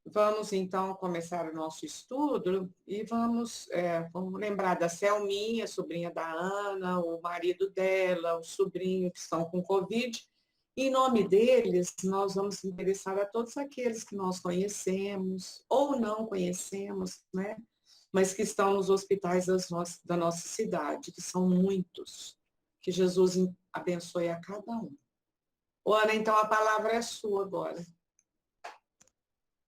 Vamos, então, começar o nosso estudo e vamos lembrar da Selminha, sobrinha da Ana, o marido dela, o sobrinho que estão com Covid. Em nome deles, nós vamos interessar a todos aqueles que nós conhecemos ou não conhecemos, né? Mas que estão nos hospitais da nossa cidade, que são muitos. Que Jesus abençoe a cada um. Ô, Ana, então a palavra é sua agora.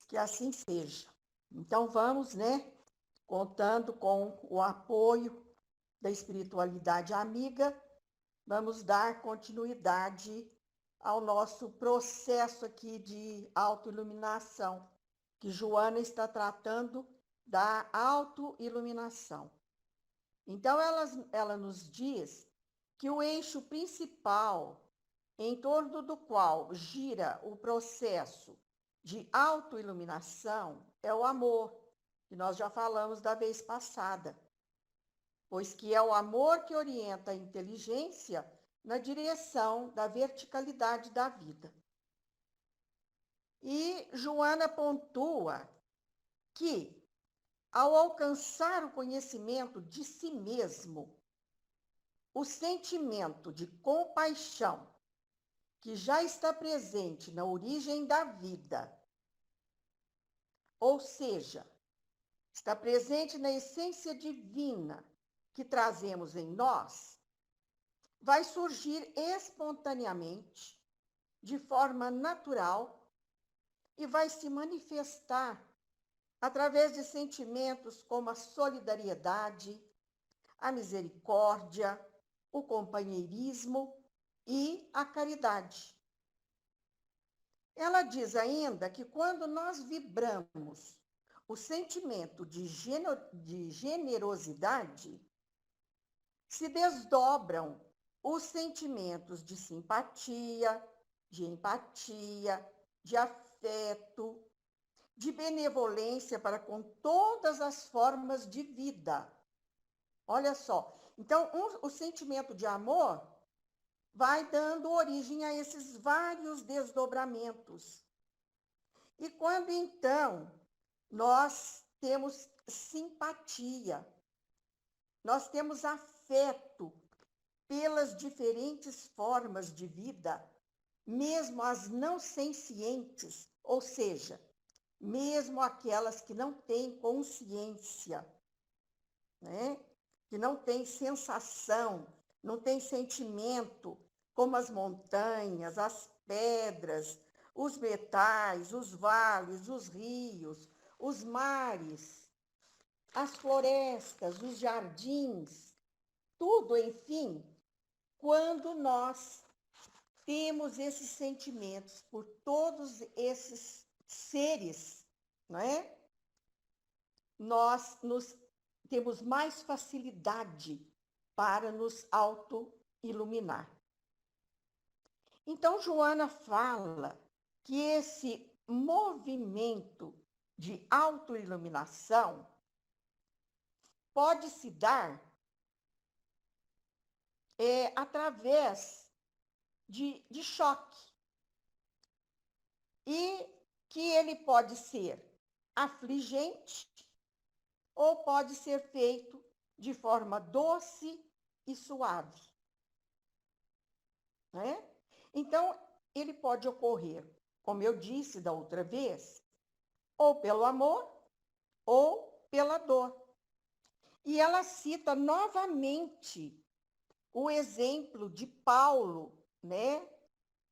Que assim seja. Então vamos, né, contando com o apoio da espiritualidade amiga, vamos dar continuidade ao nosso processo aqui de autoiluminação, que Joana está tratando da autoiluminação. Então ela nos diz que o eixo principal em torno do qual gira o processo de autoiluminação é o amor, que nós já falamos da vez passada, pois que é o amor que orienta a inteligência na direção da verticalidade da vida. E Joana pontua que, ao alcançar o conhecimento de si mesmo, o sentimento de compaixão que já está presente na origem da vida, ou seja, está presente na essência divina que trazemos em nós, vai surgir espontaneamente, de forma natural, e vai se manifestar através de sentimentos como a solidariedade, a misericórdia, o companheirismo e a caridade. Ela diz ainda que quando nós vibramos o sentimento de generosidade, se desdobram os sentimentos de simpatia, de empatia, de afeto, de benevolência para com todas as formas de vida. Olha só, então o sentimento de amor vai dando origem a esses vários desdobramentos. E quando então nós temos simpatia, nós temos afeto pelas diferentes formas de vida, mesmo as não sencientes, ou seja, mesmo aquelas que não têm consciência, né? Que não têm sensação, não têm sentimento, como as montanhas, as pedras, os metais, os vales, os rios, os mares, as florestas, os jardins, tudo, enfim, quando nós temos esses sentimentos por todos esses seres, não é? Nós temos mais facilidade para nos auto-iluminar. Então, Joana fala que esse movimento de autoiluminação pode se dar através de choque. E que ele pode ser afligente ou pode ser feito de forma doce e suave. Né? Então, ele pode ocorrer, como eu disse da outra vez, ou pelo amor ou pela dor. E ela cita novamente o exemplo de Paulo, né?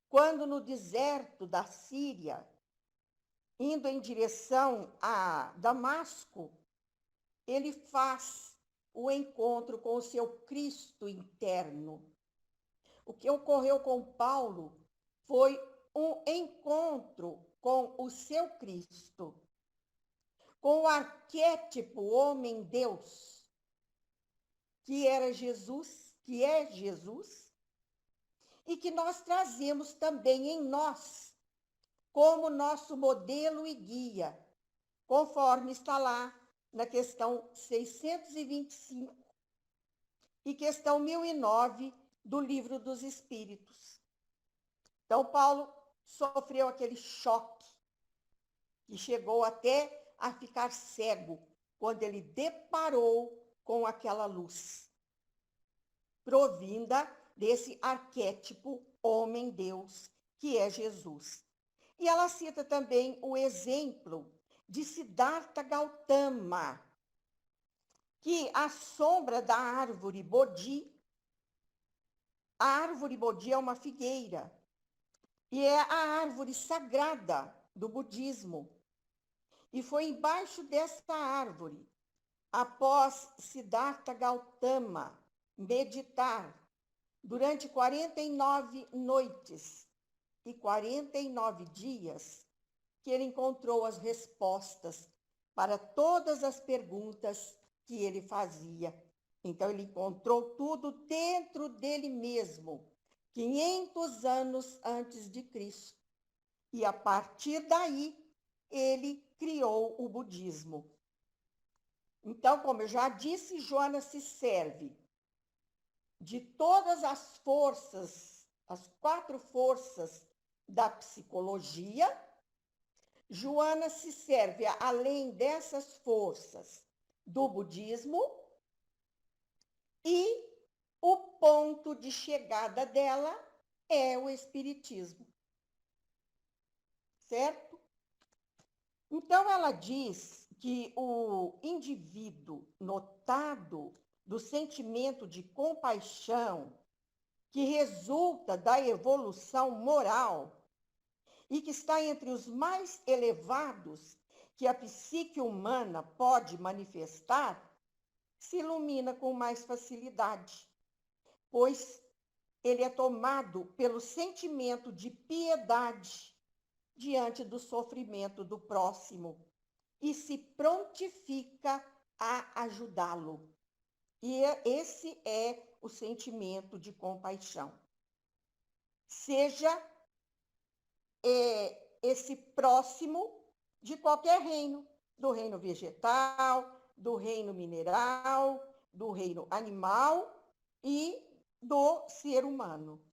Quando no deserto da Síria, indo em direção a Damasco, ele faz o encontro com o seu Cristo interno. O que ocorreu com Paulo foi um encontro com o seu Cristo, com o arquétipo homem-deus, que era Jesus, que é Jesus, e que nós trazemos também em nós, como nosso modelo e guia, conforme está lá na questão 625 e questão 1009 do Livro dos Espíritos. Então, Paulo sofreu aquele choque que chegou até a ficar cego quando ele deparou com aquela luz, provinda desse arquétipo homem-deus, que é Jesus. E ela cita também o exemplo de Siddhartha Gautama, que à sombra da árvore Bodhi, a árvore Bodhi é uma figueira, e é a árvore sagrada do budismo. E foi embaixo dessa árvore, após Siddhartha Gautama meditar durante 49 noites e 49 dias, que ele encontrou as respostas para todas as perguntas que ele fazia. Então, ele encontrou tudo dentro dele mesmo, 500 anos antes de Cristo. E a partir daí, ele criou o budismo. Então, como eu já disse, Joana se serve de todas as forças, as 4 forças da psicologia. Joana se serve, além dessas forças, do budismo, e o ponto de chegada dela é o espiritismo. Certo? Então, ela diz que o indivíduo dotado do sentimento de compaixão que resulta da evolução moral e que está entre os mais elevados que a psique humana pode manifestar, se ilumina com mais facilidade, pois ele é tomado pelo sentimento de piedade diante do sofrimento do próximo e se prontifica a ajudá-lo. E esse é o sentimento de compaixão. Seja esse próximo de qualquer reino, do reino vegetal, do reino mineral, do reino animal e do ser humano.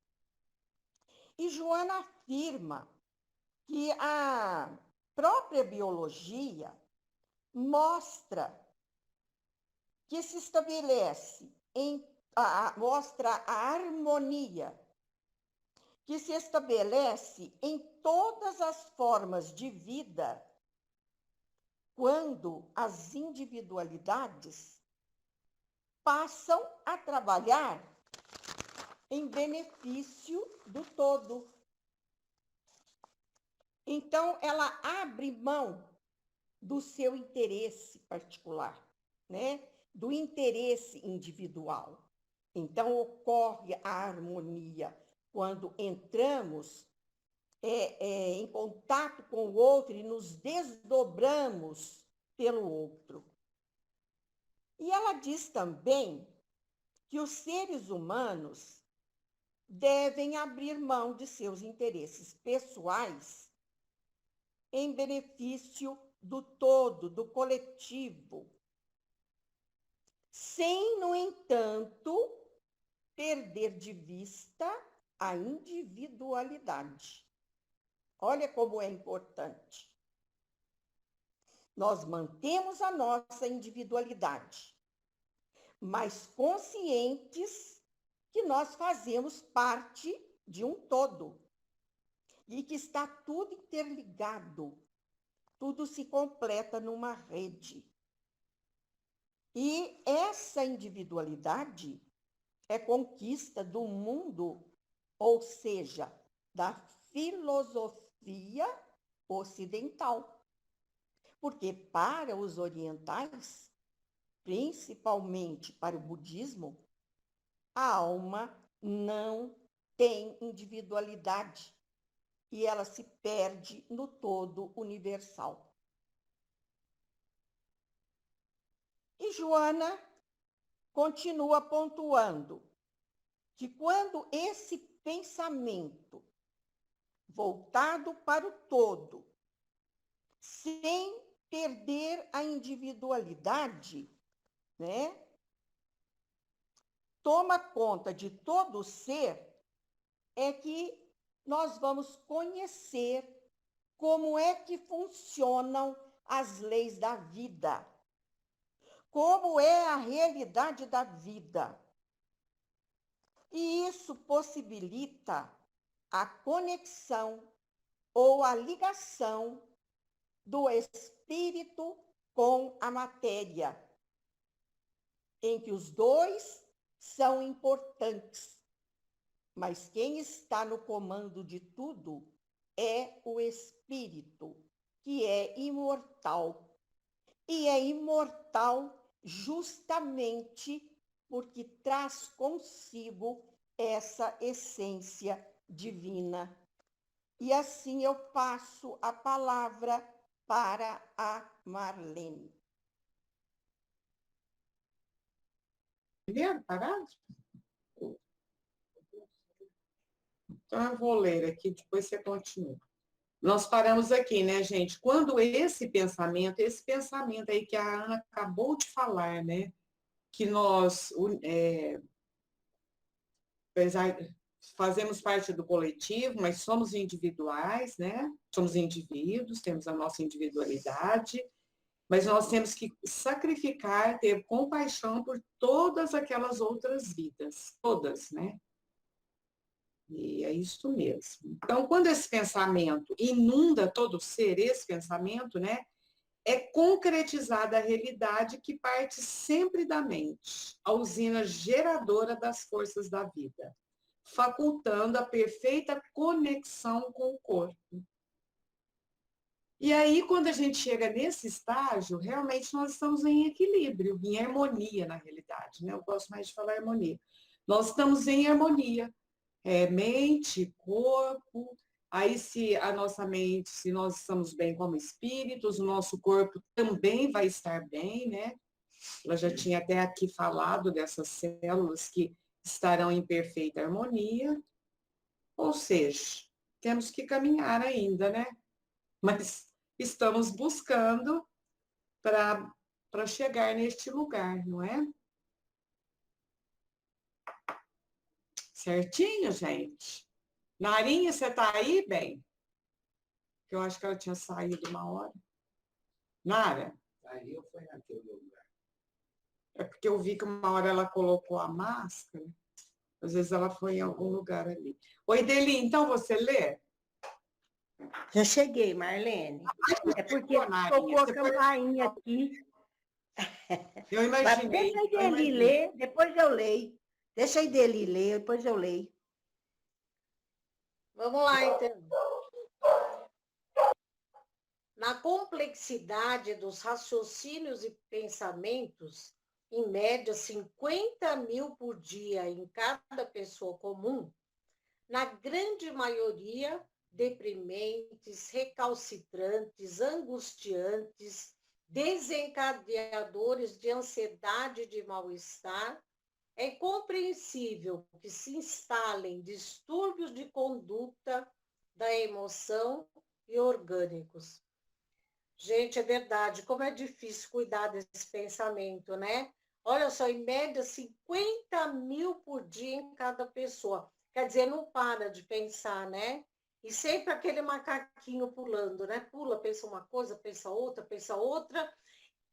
E Joana afirma que a própria biologia mostra que se estabelece mostra a harmonia que se estabelece em todas as formas de vida quando as individualidades passam a trabalhar em benefício do todo. Então, ela abre mão do seu interesse particular, né? Do interesse individual. Então, ocorre a harmonia quando entramos em contato com o outro e nos desdobramos pelo outro. E ela diz também que os seres humanos devem abrir mão de seus interesses pessoais em benefício do todo, do coletivo, sem, no entanto, perder de vista a individualidade. Olha como é importante. Nós mantemos a nossa individualidade, mas conscientes que nós fazemos parte de um todo e que está tudo interligado, tudo se completa numa rede. E essa individualidade é conquista do mundo, ou seja, da filosofia ocidental. Porque para os orientais, principalmente para o budismo, a alma não tem individualidade e ela se perde no todo universal. E Joana continua pontuando que quando esse pensamento voltado para o todo, sem perder a individualidade, né, toma conta de todo o ser, é que nós vamos conhecer como é que funcionam as leis da vida, como é a realidade da vida. E isso possibilita a conexão ou a ligação do espírito com a matéria, em que os dois são importantes, mas quem está no comando de tudo é o espírito, que é imortal. E é imortal justamente porque traz consigo essa essência divina. E assim eu passo a palavra para a Marlene. Primeiro parágrafo? Então, eu vou ler aqui, depois você continua. Nós paramos aqui, né, gente? Quando esse pensamento aí que a Ana acabou de falar, né? Que nós, apesar fazemos parte do coletivo, mas somos individuais, né? Somos indivíduos, temos a nossa individualidade, mas nós temos que sacrificar, ter compaixão por todas aquelas outras vidas, todas, né? E é isso mesmo. Então, quando esse pensamento inunda todo o ser, esse pensamento, né? É concretizada a realidade que parte sempre da mente, a usina geradora das forças da vida, facultando a perfeita conexão com o corpo. E aí, quando a gente chega nesse estágio, realmente nós estamos em equilíbrio, em harmonia, na realidade, né? Eu gosto mais de falar harmonia. Nós estamos em harmonia, mente, corpo. Aí, se a nossa mente, se nós estamos bem como espíritos, o nosso corpo também vai estar bem, né? Ela já tinha até aqui falado dessas células que estarão em perfeita harmonia. Ou seja, temos que caminhar ainda, né? Mas estamos buscando para chegar neste lugar, não é? Certinho, gente? Narinha, você está aí, bem? Eu acho que ela tinha saído uma hora. Nara? Aí eu fui naquele lugar. É porque eu vi que uma hora ela colocou a máscara. Às vezes ela foi em algum lugar ali. Oi, Deli, então você lê? Já cheguei, Marlene. É porque tocou a campainha aqui. Eu imaginei. Deixa aí dele ler, depois eu leio. Deixa aí dele ler, depois eu leio. Vamos lá, então. Na complexidade dos raciocínios e pensamentos, em média 50 mil por dia em cada pessoa comum, na grande maioria, deprimentes, recalcitrantes, angustiantes, desencadeadores de ansiedade e de mal-estar, é compreensível que se instalem distúrbios de conduta da emoção e orgânicos. Gente, é verdade, como é difícil cuidar desse pensamento, né? Olha só, em média, 50 mil por dia em cada pessoa. Quer dizer, não para de pensar, né? E sempre aquele macaquinho pulando, né? Pula, pensa uma coisa, pensa outra.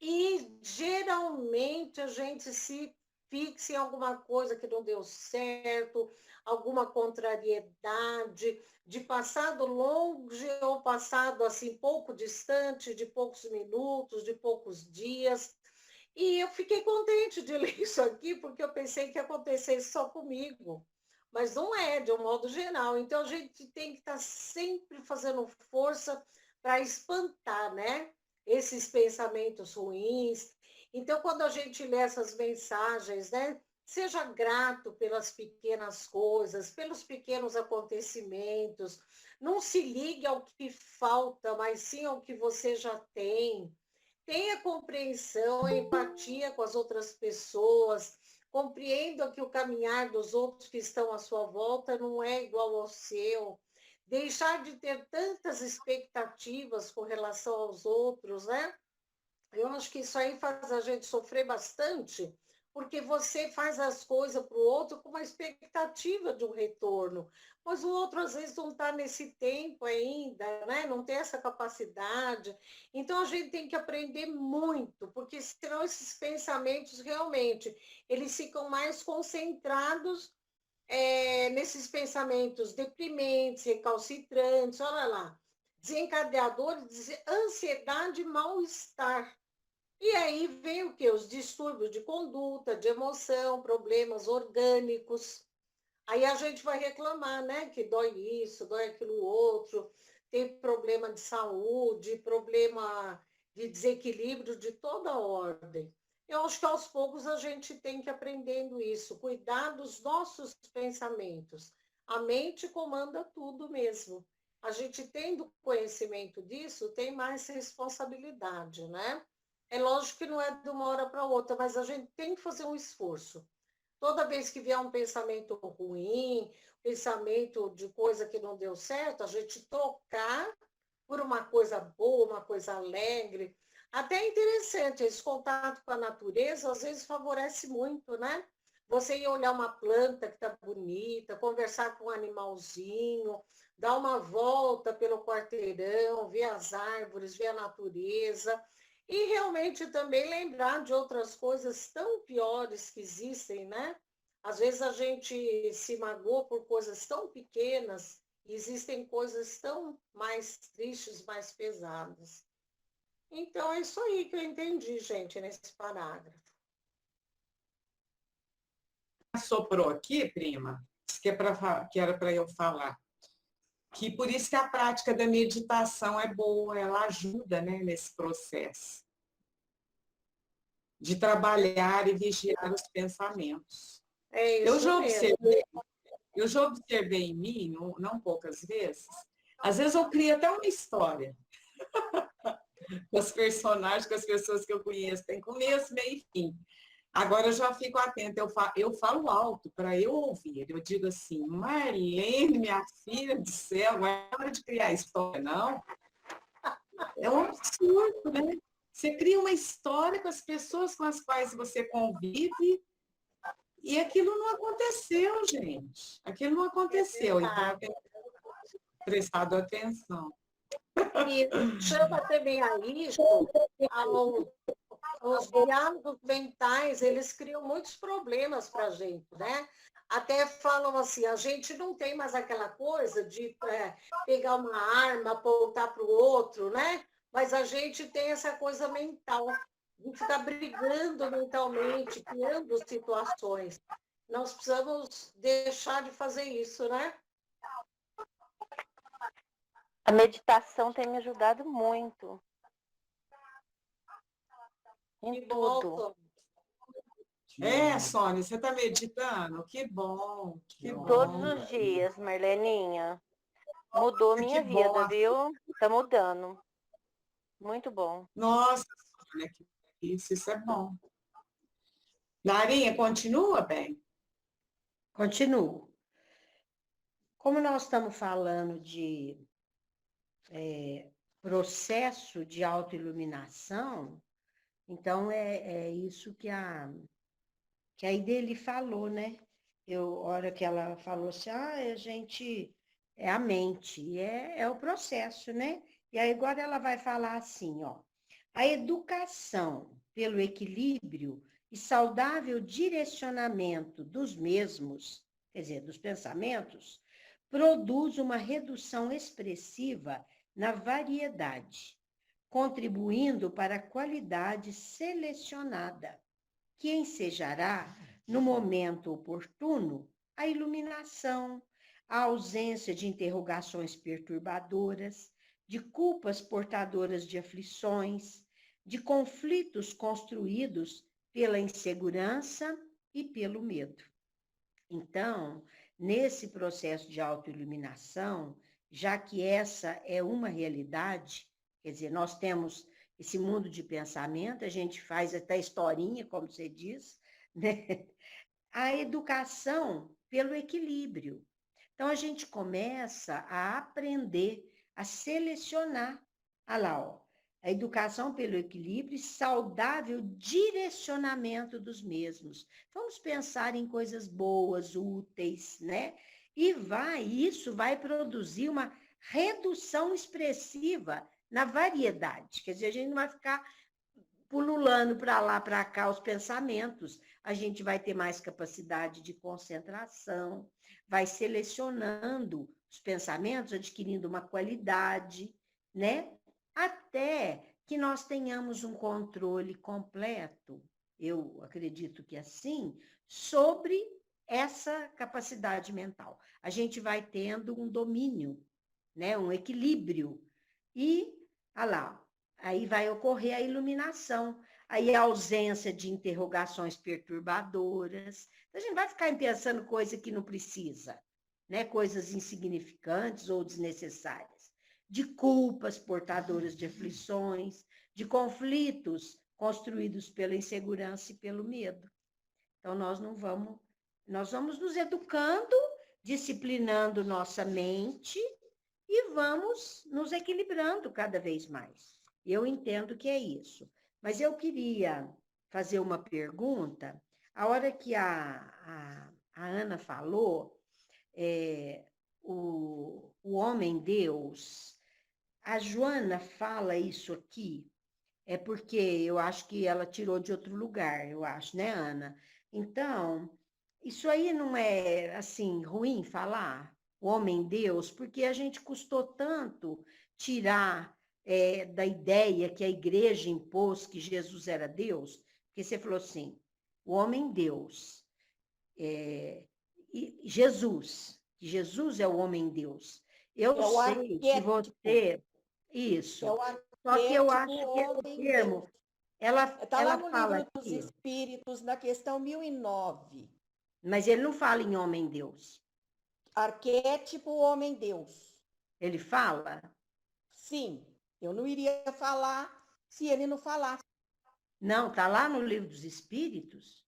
E geralmente a gente se fixa em alguma coisa que não deu certo, alguma contrariedade, de passado longe ou passado assim pouco distante, de poucos minutos, de poucos dias. E eu fiquei contente de ler isso aqui, porque eu pensei que ia acontecer só comigo. Mas não é, de um modo geral. Então, a gente tem que estar sempre fazendo força para espantar, né? Esses pensamentos ruins. Então, quando a gente lê essas mensagens, né? Seja grato pelas pequenas coisas, pelos pequenos acontecimentos. Não se ligue ao que falta, mas sim ao que você já tem. Tenha compreensão, empatia com as outras pessoas. Compreenda que o caminhar dos outros que estão à sua volta não é igual ao seu. Deixar de ter tantas expectativas com relação aos outros, né? Eu acho que isso aí faz a gente sofrer bastante, porque você faz as coisas para o outro com uma expectativa de um retorno, mas o outro às vezes não está nesse tempo ainda, né? Não tem essa capacidade. Então a gente tem que aprender muito, porque senão esses pensamentos realmente eles ficam mais concentrados nesses pensamentos deprimentes, recalcitrantes, olha lá, desencadeadores de ansiedade e mal-estar. E aí vem o quê? Os distúrbios de conduta, de emoção, problemas orgânicos. Aí a gente vai reclamar, né? Que dói isso, dói aquilo outro, tem problema de saúde, problema de desequilíbrio de toda ordem. Eu acho que aos poucos a gente tem que ir aprendendo isso, cuidar dos nossos pensamentos. A mente comanda tudo mesmo. A gente tendo conhecimento disso, tem mais responsabilidade, né? É lógico que não é de uma hora para outra, mas a gente tem que fazer um esforço. Toda vez que vier um pensamento ruim, pensamento de coisa que não deu certo, a gente trocar por uma coisa boa, uma coisa alegre. Até é interessante, esse contato com a natureza às vezes favorece muito, né? Você ir olhar uma planta que está bonita, conversar com um animalzinho, dar uma volta pelo quarteirão, ver as árvores, ver a natureza. E realmente também lembrar de outras coisas tão piores que existem, né? Às vezes a gente se magoa por coisas tão pequenas e existem coisas tão mais tristes, mais pesadas. Então é isso aí que eu entendi, gente, nesse parágrafo. Soprou aqui, prima, que era para eu falar, que por isso que a prática da meditação é boa, ela ajuda, né, nesse processo de trabalhar e vigiar os pensamentos. É Eu isso já mesmo. observei, eu já observei em mim, não poucas vezes, às vezes eu crio até uma história com os personagens, com as pessoas que eu conheço, tem começo, meio e fim. Agora eu já fico atenta, eu falo alto para eu ouvir. Eu digo assim, Marlene, minha filha do céu, não é hora de criar história, não. É um absurdo, né? Você cria uma história com as pessoas com as quais você convive e aquilo não aconteceu, gente. Aquilo não aconteceu, então eu tenho prestado atenção. E chama também a isso os diálogos mentais, eles criam muitos problemas para a gente, né? Até falam assim, a gente não tem mais aquela coisa de pegar uma arma, apontar para o outro, né? Mas a gente tem essa coisa mental, de ficar brigando mentalmente, criando situações. Nós precisamos deixar de fazer isso, né? A meditação tem me ajudado muito. Em tudo. Sônia, você está meditando? Que bom, que bom. Todos os dias, Marleninha. Mudou minha vida, viu? Tá mudando. Muito bom. Nossa, Sônia, isso é bom. Larinha, continua, bem? Continuo. Como nós estamos falando de processo de autoiluminação, então é isso que a Ideli falou, né? Hora que ela falou assim, a gente é a mente, e é o processo, né? E aí agora ela vai falar assim, ó, a educação pelo equilíbrio e saudável direcionamento dos mesmos, quer dizer, dos pensamentos, produz uma redução expressiva na variedade, contribuindo para a qualidade selecionada, que ensejará, no momento oportuno, a iluminação, a ausência de interrogações perturbadoras, de culpas portadoras de aflições, de conflitos construídos pela insegurança e pelo medo. Então, nesse processo de autoiluminação, já que essa é uma realidade, quer dizer, nós temos esse mundo de pensamento, a gente faz até historinha, como você diz, né? A educação pelo equilíbrio. Então, a gente começa a aprender a selecionar. Olha lá, ó, A educação pelo equilíbrio e saudável direcionamento dos mesmos. Vamos pensar em coisas boas, úteis, né? E isso vai produzir uma redução expressiva na variedade. Quer dizer, a gente não vai ficar pululando para lá, para cá os pensamentos. A gente vai ter mais capacidade de concentração, vai selecionando os pensamentos, adquirindo uma qualidade, né? Até que nós tenhamos um controle completo, eu acredito que assim, sobre essa capacidade mental. A gente vai tendo um domínio, né? Um equilíbrio. E, olha lá, aí vai ocorrer a iluminação, aí a ausência de interrogações perturbadoras. A gente vai ficar pensando coisa que não precisa, né? Coisas insignificantes ou desnecessárias, de culpas portadoras de aflições, de conflitos construídos pela insegurança e pelo medo. Então, nós vamos nos educando, disciplinando nossa mente e vamos nos equilibrando cada vez mais. Eu entendo que é isso. Mas eu queria fazer uma pergunta. A hora que a Ana falou, o homem-deus, a Joana fala isso aqui, é porque eu acho que ela tirou de outro lugar, eu acho, né, Ana? Então, isso aí não é, assim, ruim falar, o homem-deus, porque a gente custou tanto tirar da ideia que a igreja impôs que Jesus era Deus, porque você falou assim, o homem-deus, que Jesus é o homem-deus. Eu sei que você... Isso. Só que eu acho que esse termo, Está lá no fala Livro dos aqui, Espíritos, na questão 1009. mas ele não fala em homem-deus. Arquétipo homem-deus. Ele fala? Sim, eu não iria falar se ele não falasse. Não, está lá no Livro dos Espíritos,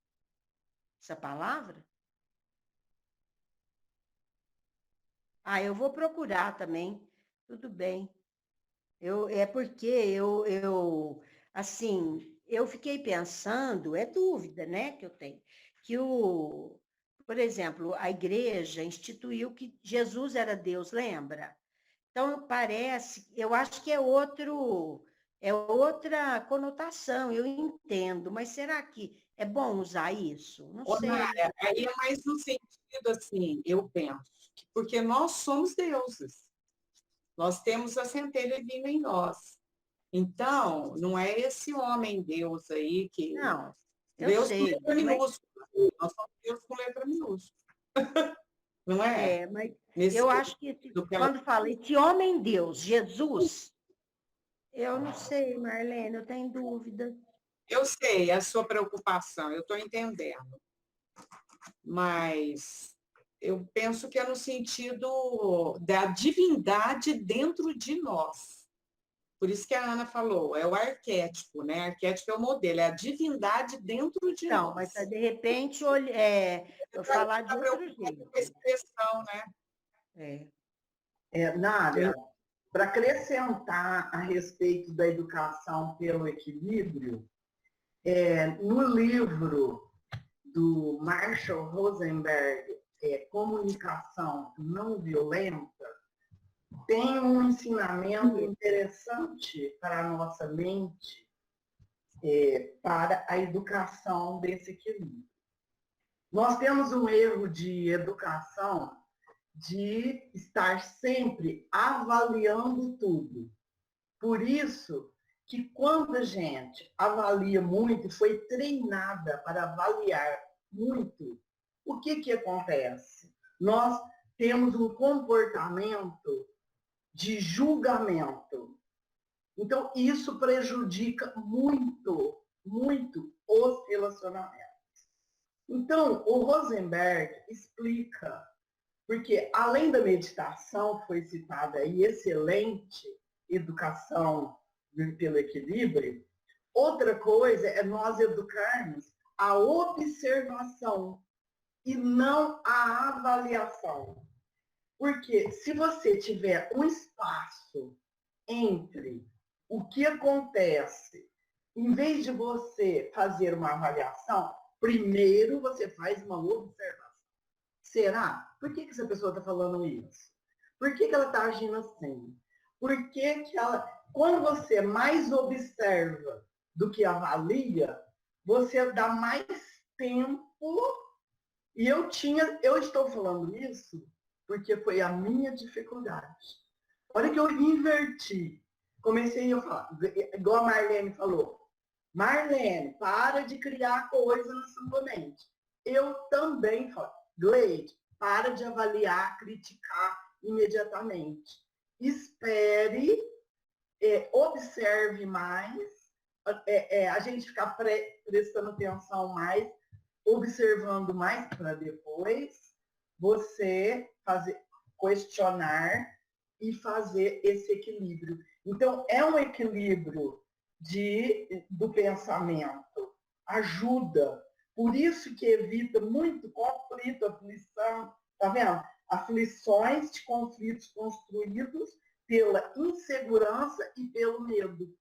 essa palavra? Ah, eu vou procurar também, tudo bem. É porque assim, eu fiquei pensando, é dúvida, né, que eu tenho, que por exemplo, a igreja instituiu que Jesus era Deus, lembra? Então, eu acho que é outra conotação, eu entendo, mas será que é bom usar isso? Não sei. Nara, aí é mais no sentido assim, eu penso, porque nós somos deuses. Nós temos a centelha divina em nós. Então, não é esse homem-deus aí que... Não, eu Deus sei, com letra minúscula. Nós somos Deus com letra minúscula. Não é? mas Nesse eu acho que ela... quando fala esse homem-deus, Jesus, eu não sei, Marlene, eu tenho dúvida. Eu sei a sua preocupação, eu estou entendendo. Mas eu penso que é no sentido da divindade dentro de nós. Por isso que a Ana falou, é o arquétipo, né? Arquétipo é o modelo, é a divindade dentro de Não, nós. mas de repente eu falar de outro jeito. Com a expressão, né? Nádia, para acrescentar a respeito da educação pelo equilíbrio, no livro do Marshall Rosenberg, Comunicação Não Violenta, tem um ensinamento interessante para a nossa mente, para a educação desse equilíbrio. Nós temos um erro de educação de estar sempre avaliando tudo. Por isso que quando a gente avalia muito, foi treinada para avaliar muito, o que acontece? Nós temos um comportamento de julgamento. Então, isso prejudica muito, muito os relacionamentos. Então, o Rosenberg explica, porque além da meditação, foi citada aí, excelente educação pelo equilíbrio, outra coisa é nós educarmos a observação e não a avaliação. Porque se você tiver um espaço entre o que acontece? Em vez de você fazer uma avaliação, primeiro você faz uma observação. Será? Por que essa pessoa está falando isso? Por que ela está agindo assim? Por que ela... Quando você mais observa do que avalia, você dá mais tempo. E eu estou falando isso porque foi a minha dificuldade. Olha que eu inverti. Comecei a falar, igual a Marlene falou. Marlene, para de criar coisa na sua mente. Eu também falo, Gleide, para de avaliar, criticar imediatamente. Espere, observe mais, a gente ficar prestando atenção mais, observando mais para depois você questionar e fazer esse equilíbrio. Então, é um equilíbrio do pensamento. Ajuda. Por isso que evita muito conflito, aflição. Tá vendo? Aflições de conflitos construídos pela insegurança e pelo medo.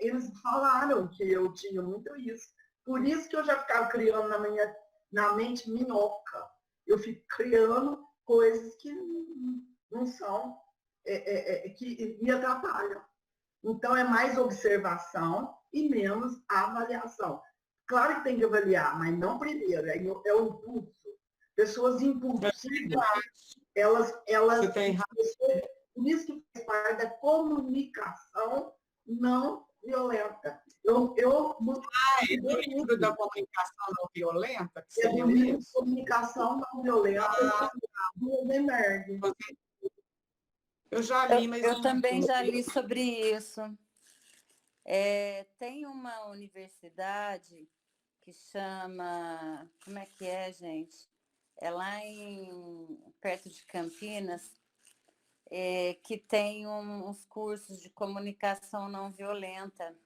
Eles falaram que eu tinha muito isso. Por isso que eu já ficava criando na mente minhoca. Eu fico criando coisas que não são, que me atrapalham. Então, é mais observação e menos avaliação. Claro que tem que avaliar, mas não primeiro, é o impulso. Pessoas impulsivas, elas Você tem razão. por isso que faz parte da comunicação não violenta. No livro da comunicação não violenta, que você leu livro de isso? comunicação não violenta do Rosenberg. Eu já li, mas eu também já li sobre isso. Tem uma universidade que chama... Como é que é, gente? É lá perto de Campinas, que tem uns cursos de comunicação não violenta,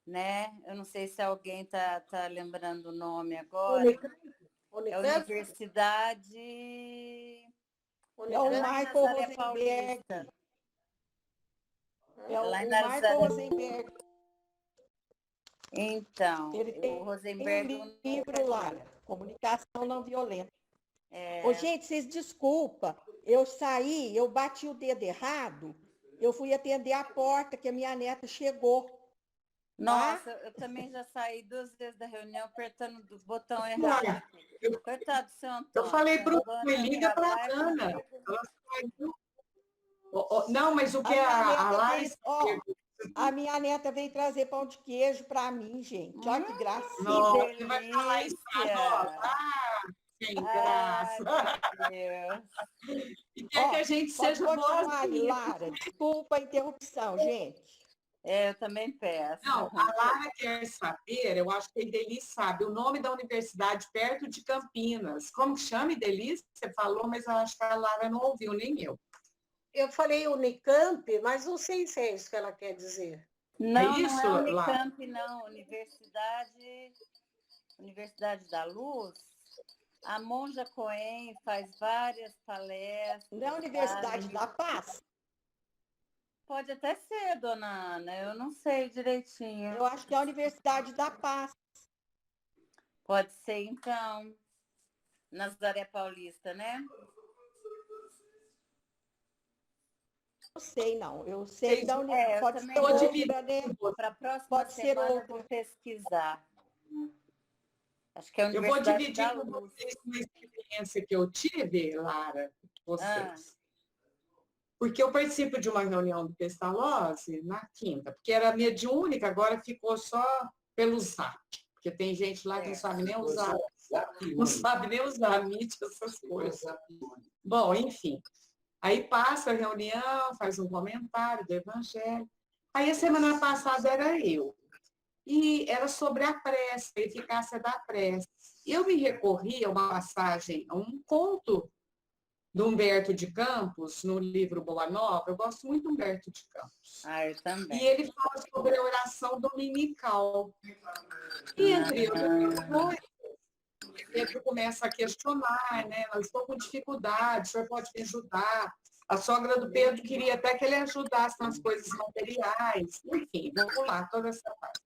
né? Eu não sei se alguém tá lembrando o nome agora. É a Universidade... É o Michael Rosenberg. É o Michael Rosenberg. Então, ele tem o Rosenberg... um livro lá, Comunicação Não Violenta. Ô, gente, vocês desculpa, eu saí, eu bati o dedo errado, eu fui atender a porta que a minha neta chegou. Nossa, eu também já saí 2 vezes da reunião apertando o botão errado. Coitado do seu Antônio. Eu falei para o liga para a Ana. Não, mas o que a Laís... A minha neta veio trazer pão de queijo para mim, gente. Olha que gracinha. Não, você vai falar isso para nós. Sem graça. E quer que a gente seja boazinha. Lara, desculpa a interrupção, gente. Eu também peço. Não, a Lara quer saber, eu acho que a Ideli sabe, o nome da universidade perto de Campinas. Como que chama, Ideli? Você falou, mas eu acho que a Lara não ouviu, nem eu. Eu falei Unicamp, mas não sei se é isso que ela quer dizer. Não, é isso, não é Unicamp, não. Universidade da Luz. A Monja Cohen faz várias palestras. Não é a Universidade da Paz? Pode até ser, dona Ana, eu não sei direitinho. Eu acho que é a Universidade da Paz. Pode ser, então. Nazaré Paulista, né? Não sei, não. Eu sei da Universidade. Pode ser outra, né? Para a próxima semana eu vou pesquisar. Acho que é a Universidade. Eu vou dividir com vocês uma experiência que eu tive, Lara, com vocês. Porque eu participo de uma reunião do Pestalozzi na quinta, porque era mediúnica, agora ficou só pelo Zap. Porque tem gente lá que não sabe nem usar, não sabe nem usar a Meet, essas coisas. Bom, enfim. Aí passa a reunião, faz um comentário do Evangelho. Aí a semana passada era eu. E era sobre a prece, a eficácia da prece. Eu me recorri a uma passagem, a um conto do Humberto de Campos, no livro Boa Nova. Eu gosto muito do Humberto de Campos. Eu também. E ele fala sobre a oração dominical. E entre outras coisas, ele começa a questionar, né? Eu estou com dificuldade, o senhor pode me ajudar A sogra do Pedro queria até que ele ajudasse nas coisas materiais, enfim, vou pular toda essa parte.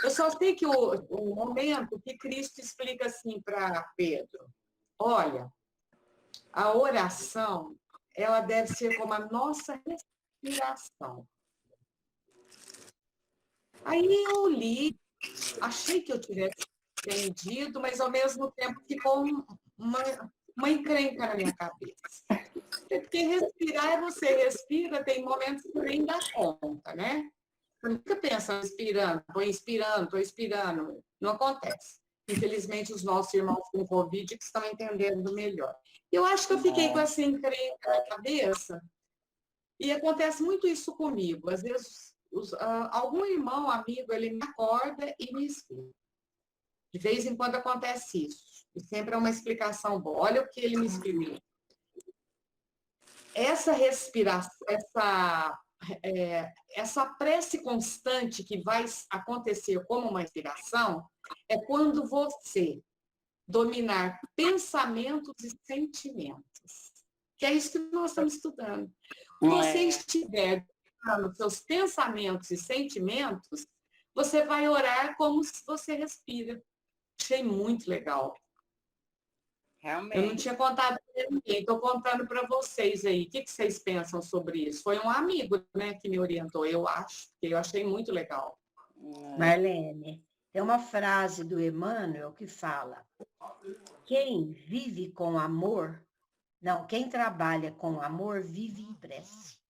Eu só sei que o momento que Cristo explica assim para Pedro, olha, a oração, ela deve ser como a nossa respiração. Aí eu li, achei que eu tivesse entendido, mas ao mesmo tempo ficou uma encrenca na minha cabeça. Porque respirar é você respira, tem momentos que nem dá conta, né? Você nunca pensa inspirando, estou inspirando. Não acontece. Infelizmente, os nossos irmãos com Covid que estão entendendo melhor. Eu acho que eu fiquei com essa encrenca na cabeça e acontece muito isso comigo. Às vezes, algum irmão, amigo, ele me acorda e me explica. De vez em quando acontece isso. E sempre é uma explicação boa. Olha o que ele me explicou. Essa respiração, essa prece constante que vai acontecer como uma inspiração é quando você dominar pensamentos e sentimentos. Que é isso que nós estamos estudando. Se você estiver dominando seus pensamentos e sentimentos, você vai orar como se você respira. Achei muito legal. Realmente. Eu não tinha contado para ninguém, estou contando para vocês aí. O que vocês pensam sobre isso? Foi um amigo, né, que me orientou, eu acho, que eu achei muito legal. Marlene, tem uma frase do Emmanuel que fala: quem vive com amor, não, quem trabalha com amor vive em prece.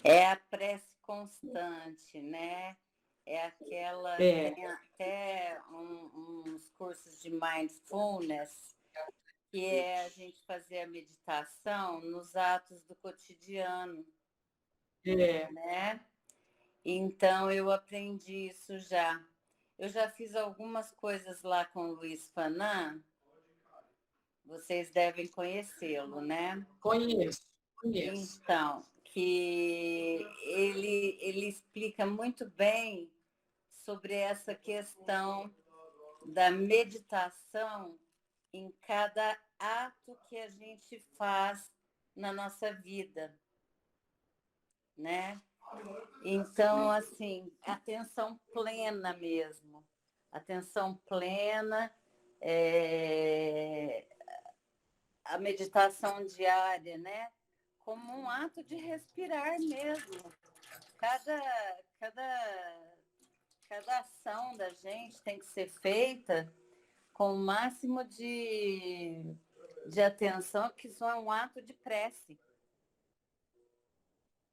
É a prece constante, né? É aquela, tem até uns cursos de mindfulness, que é a gente fazer a meditação nos atos do cotidiano, né? Então, eu aprendi isso já. Eu já fiz algumas coisas lá com o Luiz Fanan, vocês devem conhecê-lo, né? Conheço. Então, que ele explica muito bem sobre essa questão da meditação em cada ato que a gente faz na nossa vida, né? Então, assim, atenção plena mesmo, atenção plena, a meditação diária, né? Como um ato de respirar mesmo. Cada ação da gente tem que ser feita com o máximo de atenção, que isso é um ato de prece.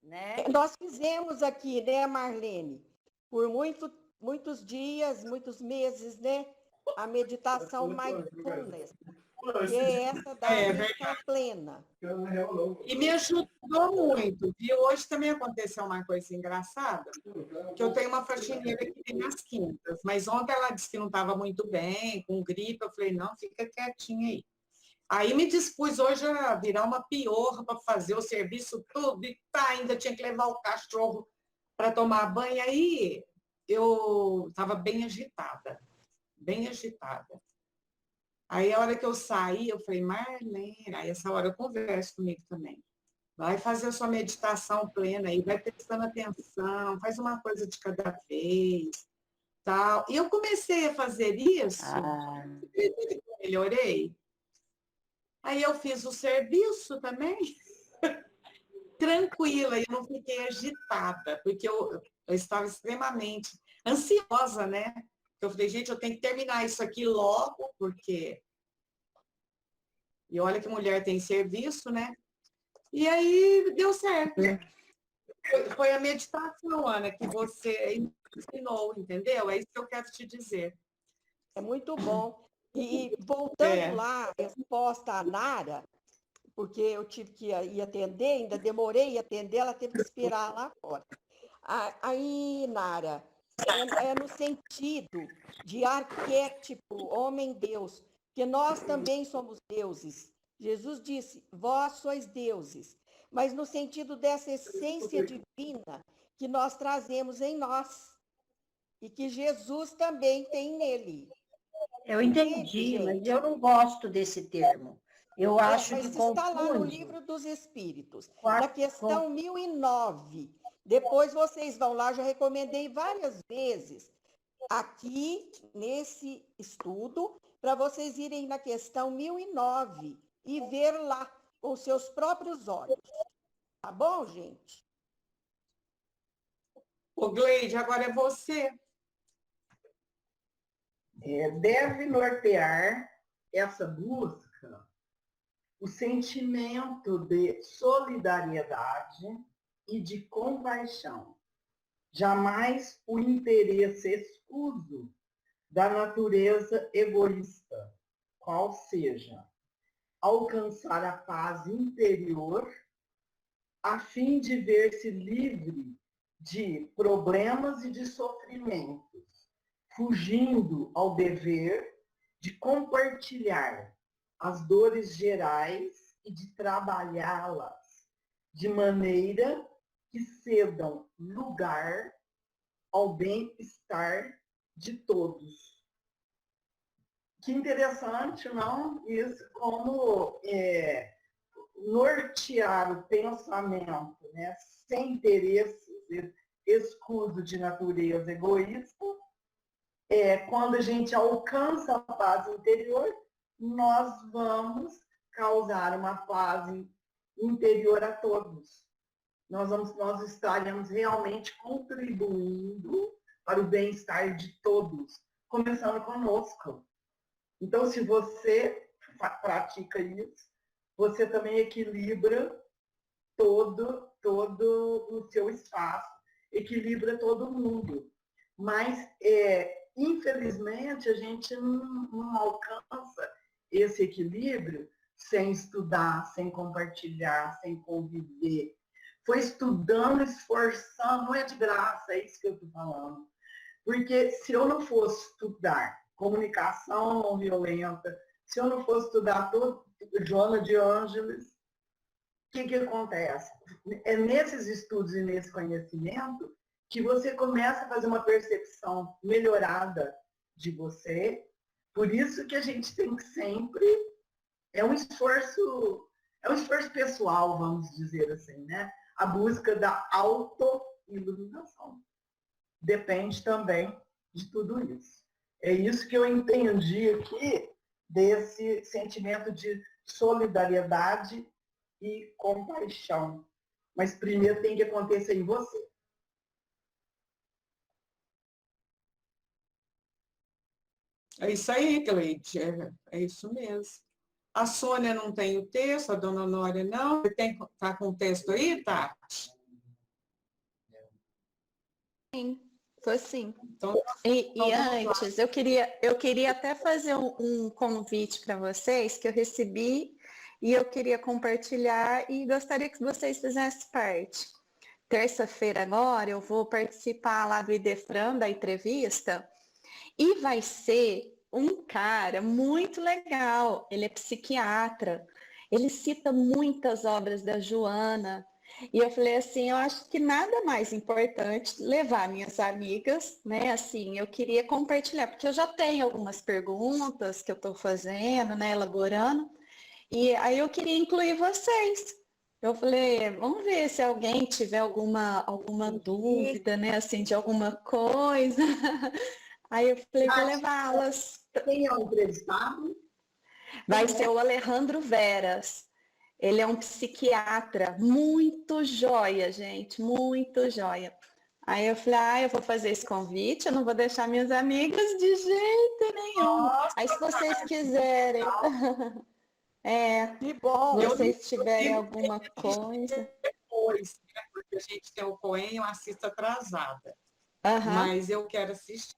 Né? Nós fizemos aqui, né, Marlene, por muitos dias, muitos meses, né, a meditação mindfulness, que é essa da atenção plena. E me ajudou muito. E hoje também aconteceu uma coisa engraçada, que eu tenho uma faxineira que vem nas quintas, mas ontem ela disse que não estava muito bem, com gripe, eu falei, não, fica quietinha aí. Aí me dispus hoje a virar uma piorra para fazer o serviço tudo, e ainda tinha que levar o cachorro para tomar banho. Aí eu estava bem agitada, bem agitada. Aí a hora que eu saí, eu falei, Marlene, aí essa hora eu converso comigo também. Vai fazer a sua meditação plena aí, vai prestando atenção, faz uma coisa de cada vez, tal. E eu comecei a fazer isso, melhorei. Aí eu fiz o serviço também, tranquila, eu não fiquei agitada, porque eu estava extremamente ansiosa, né? Eu falei, gente, eu tenho que terminar isso aqui logo, porque... E olha que mulher tem serviço, né? E aí deu certo. Foi a meditação, Ana, que você ensinou, entendeu? É isso que eu quero te dizer. É muito bom. E voltando lá, resposta à Nara, porque eu tive que ir atender, ainda demorei a atender, ela teve que esperar lá fora. Aí, Nara, é no sentido de arquétipo, homem-deus, que nós também somos deuses. Jesus disse, vós sois deuses, mas no sentido dessa essência divina que nós trazemos em nós e que Jesus também tem nele. Eu entendi, mas eu não gosto desse termo. Eu acho mas que está lá no confunde. Livro dos Espíritos, Quatro- na questão 1009. Depois vocês vão lá, já recomendei várias vezes aqui nesse estudo, para vocês irem na questão 1009 e ver lá com os seus próprios olhos. Tá bom, gente? Ô, Gleide, agora é você. Deve nortear essa busca o sentimento de solidariedade e de compaixão. Jamais o interesse escuso da natureza egoísta, qual seja alcançar a paz interior a fim de ver-se livre de problemas e de sofrimentos, fugindo ao dever de compartilhar as dores gerais e de trabalhá-las de maneira que cedam lugar ao bem-estar de todos. Que interessante, não? Isso como nortear o pensamento, né? Sem interesses, escuso de natureza egoísta. Quando a gente alcança a paz interior, nós vamos causar uma paz interior a todos. Nós estaremos realmente contribuindo para o bem-estar de todos, começando conosco. Então, se você pratica isso, você também equilibra todo o seu espaço, equilibra todo mundo. Mas, infelizmente, a gente não alcança esse equilíbrio sem estudar, sem compartilhar, sem conviver. Foi estudando, esforçando, não é de graça, é isso que eu estou falando. Porque se eu não fosse estudar comunicação não violenta, se eu não fosse estudar todo Joana de Ângeles, o que acontece? É nesses estudos e nesse conhecimento que você começa a fazer uma percepção melhorada de você. Por isso que a gente tem que sempre... É um esforço pessoal, vamos dizer assim, né? A busca da autoiluminação. Depende também de tudo isso. É isso que eu entendi aqui desse sentimento de solidariedade e compaixão. Mas primeiro tem que acontecer em você. É isso aí, Gleide, é isso mesmo. A Sônia não tem o texto, a dona Honória não. Você tá com o texto aí, Tati? Sim, foi sim. Então, E antes, eu queria até fazer um convite para vocês que eu recebi e eu queria compartilhar e gostaria que vocês fizessem parte. Terça-feira agora eu vou participar lá do Idefran, da entrevista, e vai ser um cara muito legal. Ele é psiquiatra, ele cita muitas obras da Joana. E eu falei assim, eu acho que nada mais importante levar minhas amigas, né? Assim, eu queria compartilhar, porque eu já tenho algumas perguntas que eu estou fazendo, né? Elaborando, e aí eu queria incluir vocês. Eu falei, vamos ver se alguém tiver alguma dúvida, né? Assim, de alguma coisa. Aí eu falei, vou levá-las. Quem é o entrevistado? Vai ser o Alejandro Veras. Ele é um psiquiatra muito joia, gente, muito joia. Aí eu falei, eu vou fazer esse convite, eu não vou deixar minhas amigas de jeito nenhum. Aí se vocês quiserem, Que bom. se vocês tiverem alguma coisa. Depois, né, porque a gente tem o Coen, eu assisto atrasada. Mas eu quero assistir.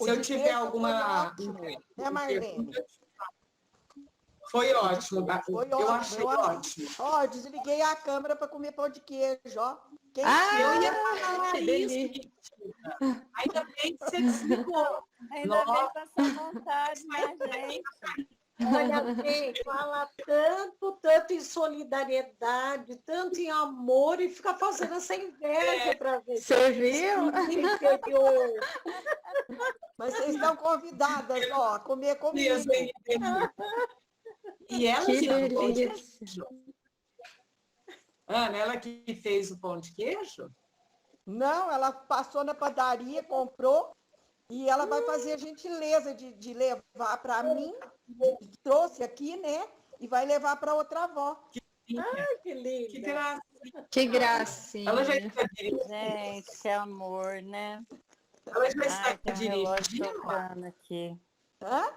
Se eu tiver alguma... Né, Marlene? Foi ótimo. Foi eu ótimo. achei ótimo. Ó, desliguei a câmera para comer pão de queijo, ó. Eu ia falar que isso, delícia. Ainda bem que você desligou. Ainda bem passar vontade, né, gente? Olha, bem, fala tanto em solidariedade, tanto em amor, e fica fazendo essa inveja para ver. Você viu? Interior. Mas vocês estão convidadas, ó, a comer comigo. E ela Que fez o pão de delícia. queijo. Ana, ela que fez o pão de queijo? Não, ela passou na padaria, comprou, e ela vai fazer a gentileza de levar para mim, trouxe aqui, né? E vai levar para outra avó. Ai, que linda. Que gracinha. Que gracinha. Ela já está dirigindo. Gente, que amor, né? Ela já Ai, está tem um relógio dirigindo. tocando aqui. Hã?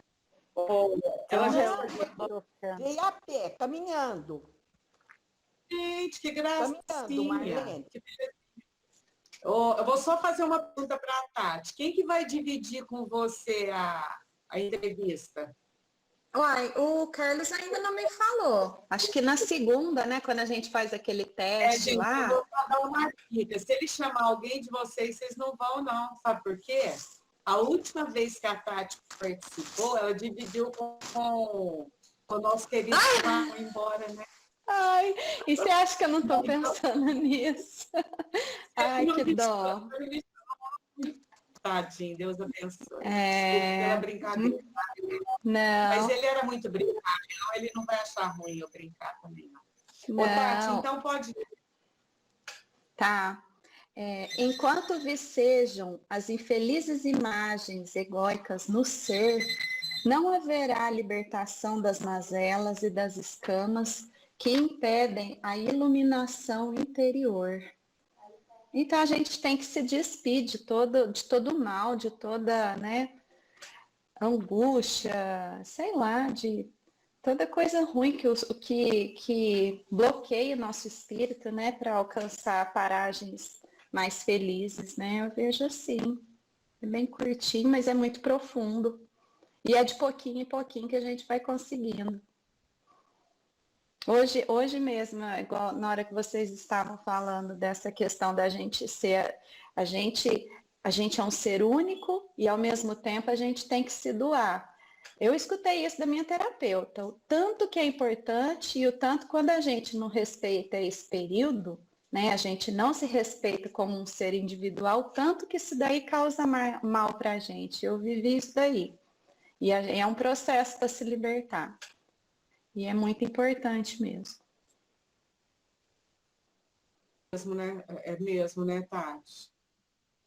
Ela já Não, veio a pé, caminhando. Gente, que Caminhando, gracinha. Marlene. Eu vou só fazer uma pergunta para a Tati. Quem que vai dividir com você a entrevista? Uai, o Carlos ainda não me falou. Acho que na segunda, né, quando a gente faz aquele teste Gente, lá. eu vou dar uma dica. Se ele chamar alguém de vocês, vocês não vão, não. Sabe por quê? A última vez que a Tati participou, ela dividiu com o nosso querido Marco embora, né? Ai, e você acha que eu não estou pensando nisso? Ai, que dó. Tadinho, Deus abençoe. É... Pela brincadeira. Não. Mas ele era muito brincalhão, ele não vai achar ruim eu brincar também, não. Ô, Não. Tati, então pode... Tá. Enquanto vicejam as infelizes imagens egóicas no ser, não haverá libertação das mazelas e das escamas que impedem a iluminação interior. Então a gente tem que se despir de todo o mal, de toda, né, angústia, sei lá, de toda coisa ruim que bloqueia o nosso espírito, né, para alcançar paragens mais felizes, né? Eu vejo assim. É bem curtinho, mas é muito profundo. E é de pouquinho em pouquinho que a gente vai conseguindo. Hoje mesmo, igual na hora que vocês estavam falando dessa questão da gente ser, a gente é um ser único e ao mesmo tempo a gente tem que se doar. Eu escutei isso da minha terapeuta, o tanto que é importante e o tanto quando a gente não respeita esse período, né, a gente não se respeita como um ser individual, o tanto que isso daí causa mal para a gente. Eu vivi isso daí. E é um processo para se libertar. E é muito importante mesmo. É mesmo, né, Tati?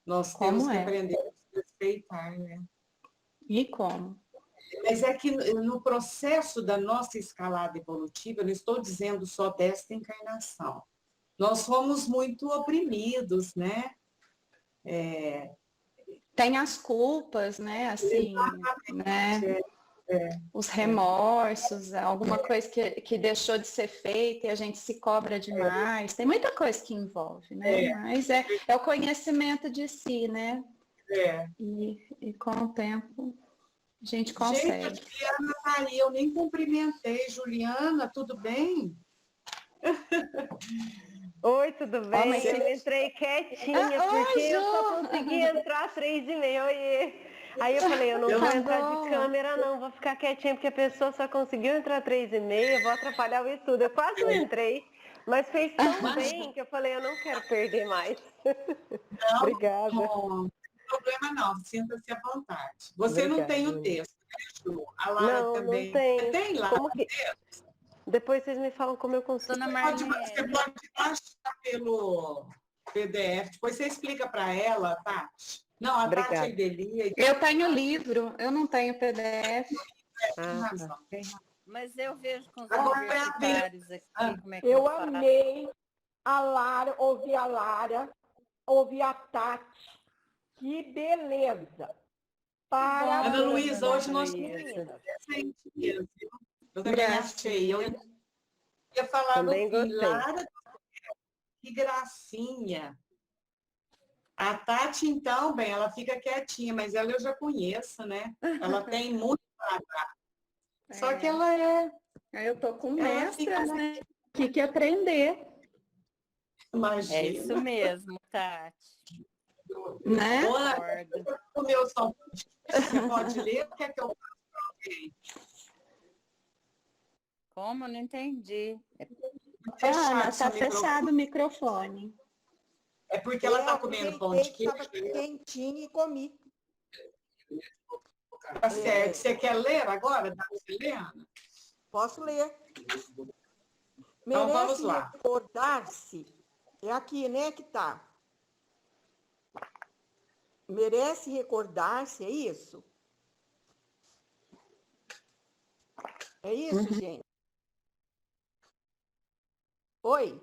Nós Como temos que é? aprender a se respeitar, né? E como? Mas é que no processo da nossa escalada evolutiva, eu não estou dizendo só desta encarnação. Nós fomos muito oprimidos, né? Tem as culpas, né? Assim, né? Os remorsos, alguma coisa que deixou de ser feita e a gente se cobra demais. Tem muita coisa que envolve, né? Mas é o conhecimento de si, né? E com o tempo a gente consegue. Gente, a Juliana tá aí, eu nem cumprimentei. Juliana, tudo bem? Oi, tudo bem? Mas eu entrei quietinha, porque eu só consegui entrar às 3h30. Oiê! Aí eu falei, eu não vou entrar de câmera, não, vou ficar quietinha, porque a pessoa só conseguiu entrar às 3h30, eu vou atrapalhar o estudo. Eu quase não entrei, mas fez tão bem que eu falei, eu não quero perder mais. Não, Obrigada. Não tem problema não, sinta-se à vontade. Você não tem o texto, né, Ju? A Lara não, também. Não tem. Você tem lá como o que... texto? Depois vocês me falam como eu consigo. Dona Você Marlene. pode baixar pelo PDF, depois você explica para ela, Tati. Não, a Obrigada. Tati Delia. Eu tenho livro, eu não tenho PDF. Tem razão, tem razão. Mas eu vejo com os Agora, universitários aqui, como é que Eu faço? amei a Lara, ouvi a Tati. Que beleza! Parabéns. Ana Luísa, hoje nós Luísa. presente mesmo. Eu também Graças. achei. Eu ia falar Também assim, gostei. Lara, que gracinha. A Tati, então, bem, ela fica quietinha, mas ela eu já conheço, né? Ela tem muito para dar. Só que ela é... Eu tô com Ela fica mestras, né? Que aprender, Imagina. É isso mesmo, Tati. né? Ô, Ana, Concordo. o meu só... Você pode ler ou quer que eu faça para alguém? Como? Não entendi. Ana, seu está fechado o microfone. É porque ela está comendo pão de queijo. Estava quentinho e comi. Tá certo. Você quer ler agora? Dá para você ler, Ana? Posso ler. Então, vamos Merece lá. recordar-se. É aqui, né, que tá. Merece recordar-se, é isso? É isso, gente? Oi?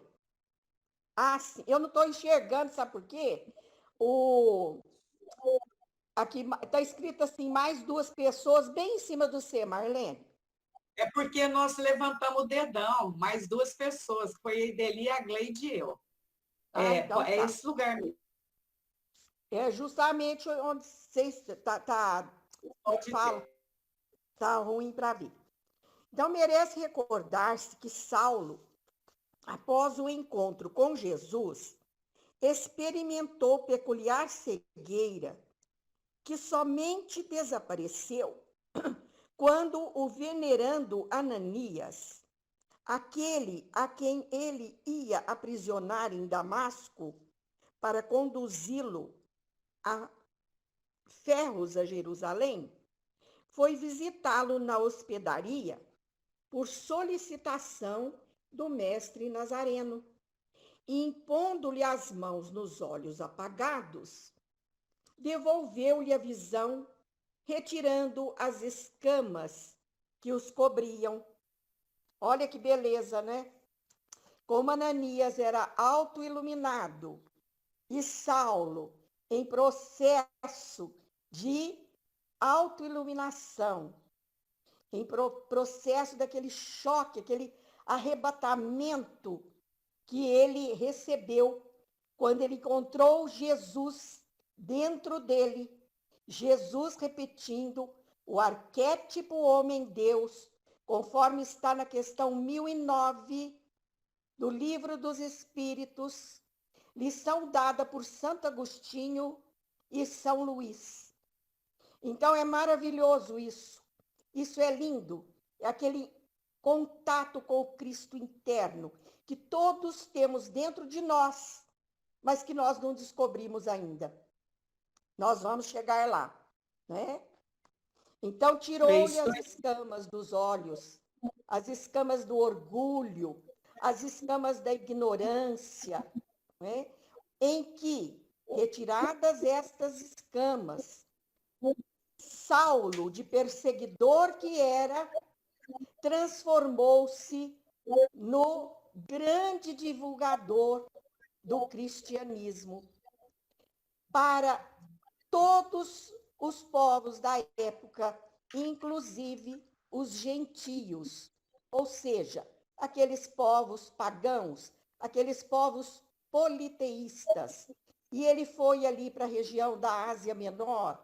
Ah, sim. Eu não estou enxergando, sabe por quê? Aqui está escrito assim, mais 2 pessoas bem em cima do C, Marlene. É porque nós levantamos o dedão, mais 2 pessoas, que foi a Ideli, a Gleide e eu. Então É tá. esse lugar mesmo. É justamente onde vocês como é que fala? Tá ruim para ver. Então, merece recordar-se que Saulo, após o encontro com Jesus, experimentou peculiar cegueira que somente desapareceu quando o venerando Ananias, aquele a quem ele ia aprisionar em Damasco para conduzi-lo a ferros a Jerusalém, foi visitá-lo na hospedaria por solicitação do mestre Nazareno, e impondo-lhe as mãos nos olhos apagados, devolveu-lhe a visão, retirando as escamas que os cobriam. Olha que beleza, né? Como Ananias era autoiluminado e Saulo em processo de autoiluminação, em processo daquele choque, aquele arrebatamento que ele recebeu quando ele encontrou Jesus dentro dele, Jesus repetindo o arquétipo homem-deus, conforme está na questão 1009 do Livro dos Espíritos, lição dada por Santo Agostinho e São Luís. Então é maravilhoso isso. Isso é lindo. É aquele contato com o Cristo interno que todos temos dentro de nós, mas que nós não descobrimos ainda. Nós vamos chegar lá, né? Então tirou-lhe as escamas dos olhos, as escamas do orgulho, as escamas da ignorância, né? Em que, retiradas estas escamas, Saulo, de perseguidor que era, transformou-se no grande divulgador do cristianismo para todos os povos da época, inclusive os gentios, ou seja, aqueles povos pagãos, aqueles povos politeístas. E ele foi ali para a região da Ásia Menor,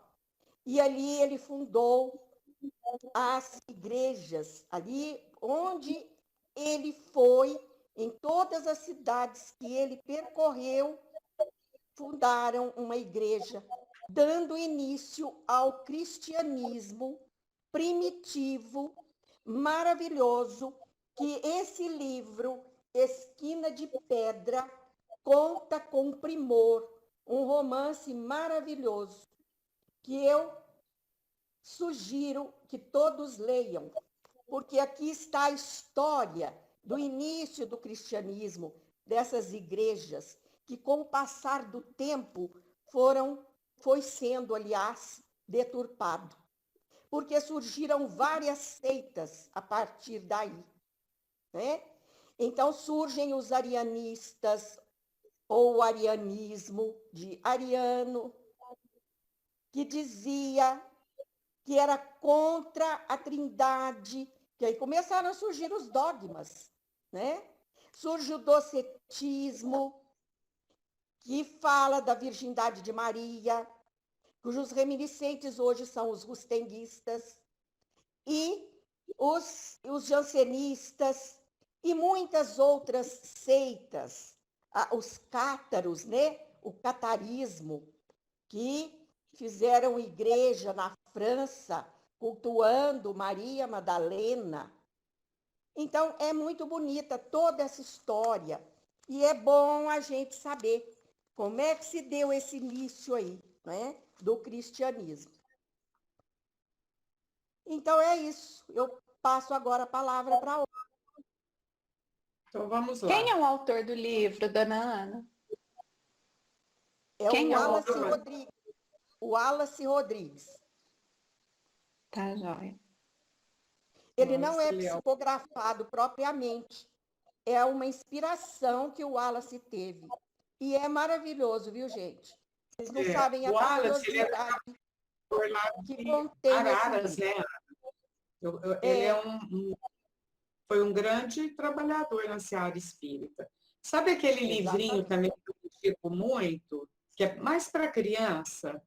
e ali ele fundou as igrejas, ali onde ele foi, em todas as cidades que ele percorreu, fundaram uma igreja, dando início ao cristianismo primitivo, maravilhoso, que esse livro, Esquina de Pedra, conta com primor, um romance maravilhoso, que eu sugiro que todos leiam, porque aqui está a história do início do cristianismo, dessas igrejas, que com o passar do tempo foi sendo, aliás, deturpado, porque surgiram várias seitas a partir daí, né? Então surgem os arianistas, ou o arianismo de Ariano, que dizia que era contra a Trindade, que aí começaram a surgir os dogmas, né? Surge o docetismo, que fala da virgindade de Maria, cujos reminiscentes hoje são os rustenguistas, e os jansenistas, e muitas outras seitas, os cátaros, né? O catarismo, que fizeram igreja na França, cultuando Maria Madalena. Então, é muito bonita toda essa história. E é bom a gente saber como é que se deu esse início aí, né, do cristianismo. Então, é isso. Eu passo agora a palavra para outra. Então, vamos lá. Quem é o autor do livro, dona Ana? É Quem o é o Wallace autor? Rodrigues. O Wallace Rodrigues. Tá, joia. Ele não Nossa, é ele é o- psicografado propriamente. É uma inspiração que o Wallace teve. E é maravilhoso, viu, gente? Vocês não sabem a O Wallace, ele é preciosidade trabalhador lá que de contém esse Araras, livro. né? Ele foi um grande trabalhador na seara espírita. Sabe aquele livrinho Exatamente. também que eu indico muito, que é mais para criança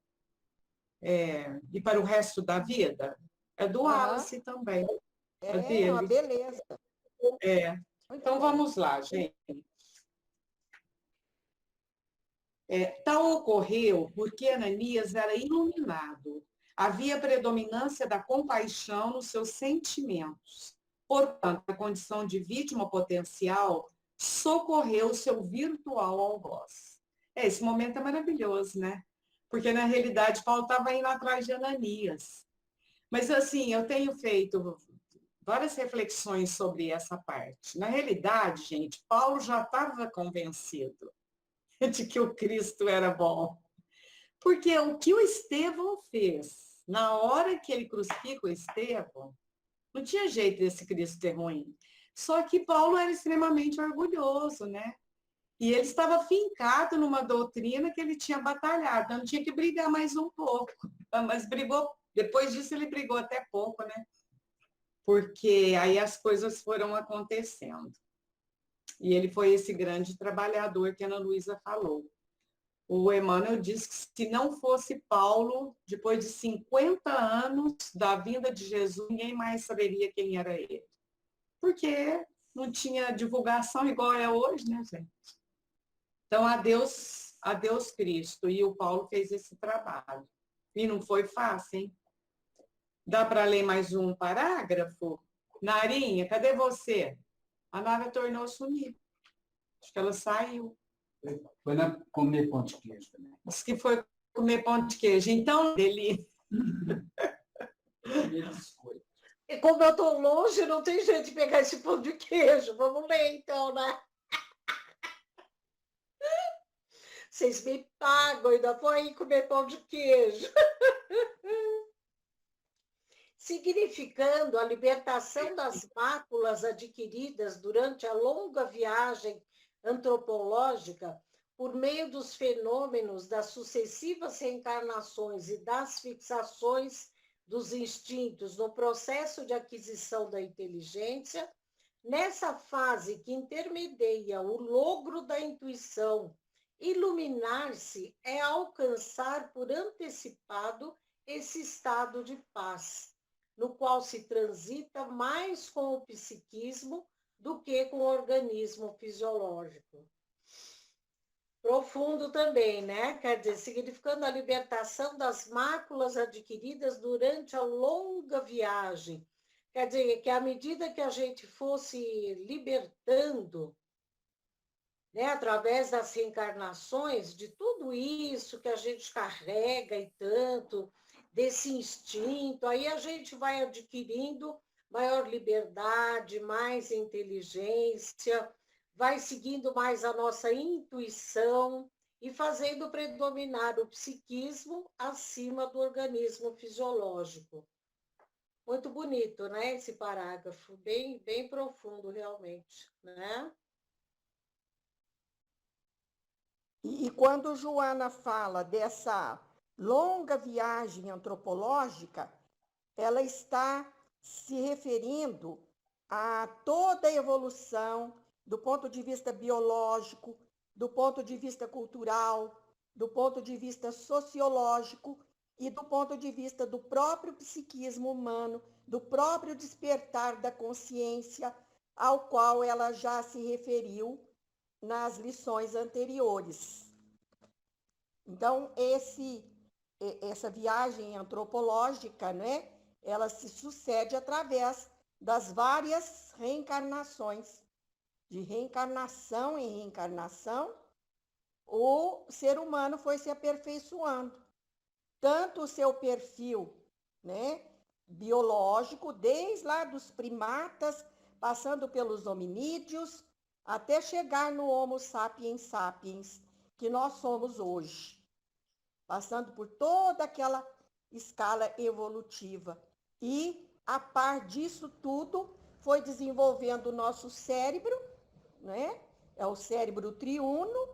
e para o resto da vida? É do Aham. Wallace também, é É uma dele. beleza. É. Muito Então bom. vamos lá, gente. Tal ocorreu porque Ananias era iluminado. Havia predominância da compaixão nos seus sentimentos. Portanto, a condição de vítima potencial socorreu o seu virtual algoz. Esse momento é maravilhoso, né? Porque, na realidade, Paulo estava indo atrás de Ananias. Mas, assim, eu tenho feito várias reflexões sobre essa parte. Na realidade, gente, Paulo já estava convencido de que o Cristo era bom. Porque o que o Estevão fez, na hora que ele crucifica o Estevão, não tinha jeito desse Cristo ser ruim. Só que Paulo era extremamente orgulhoso, né? E ele estava fincado numa doutrina que ele tinha batalhado, então tinha que brigar mais um pouco. Mas brigou, depois disso ele brigou até pouco, né? Porque aí as coisas foram acontecendo. E ele foi esse grande trabalhador que a Ana Luísa falou. O Emmanuel diz que se não fosse Paulo, depois de 50 anos da vinda de Jesus, ninguém mais saberia quem era ele. Porque não tinha divulgação igual é hoje, né, gente? Então, adeus Cristo. E o Paulo fez esse trabalho. E não foi fácil, hein? Dá para ler mais um parágrafo? Narinha, cadê você? A Nara tornou sumir. Acho que ela saiu. Foi comer pão de queijo também. Diz que foi comer pão de queijo. Então, ele... E como eu estou longe, não tem jeito de pegar esse pão de queijo. Vamos ler, então, né? Vocês me pagam, ainda vou aí comer pão de queijo. Significando a libertação das máculas adquiridas durante a longa viagem antropológica por meio dos fenômenos das sucessivas reencarnações e das fixações dos instintos no processo de aquisição da inteligência, nessa fase que intermedia o logro da intuição, iluminar-se é alcançar por antecipado esse estado de paz, no qual se transita mais com o psiquismo do que com o organismo fisiológico. Profundo também, né? Quer dizer, significando a libertação das máculas adquiridas durante a longa viagem. Quer dizer, que à medida que a gente fosse libertando, né, através das reencarnações, de tudo isso que a gente carrega e tanto, desse instinto, aí a gente vai adquirindo maior liberdade, mais inteligência, vai seguindo mais a nossa intuição e fazendo predominar o psiquismo acima do organismo fisiológico. Muito bonito, né, esse parágrafo, bem, bem profundo realmente, né? E quando Joana fala dessa longa viagem antropológica, ela está se referindo a toda a evolução do ponto de vista biológico, do ponto de vista cultural, do ponto de vista sociológico e do ponto de vista do próprio psiquismo humano, do próprio despertar da consciência, ao qual ela já se referiu nas lições anteriores. Então, essa viagem antropológica, né, ela se sucede através das várias reencarnações. De reencarnação em reencarnação, o ser humano foi se aperfeiçoando. Tanto o seu perfil, né, biológico, desde lá dos primatas, passando pelos hominídeos, até chegar no Homo sapiens sapiens, que nós somos hoje. Passando por toda aquela escala evolutiva. E, a par disso tudo, foi desenvolvendo o nosso cérebro, né? É o cérebro triuno.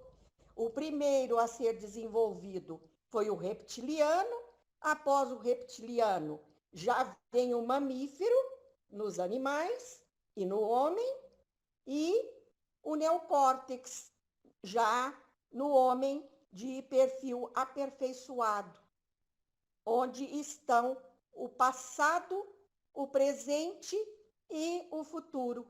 O primeiro a ser desenvolvido foi o reptiliano. Após o reptiliano, já vem o mamífero nos animais e no homem, e o neocórtex, já no homem de perfil aperfeiçoado, onde estão o passado, o presente e o futuro.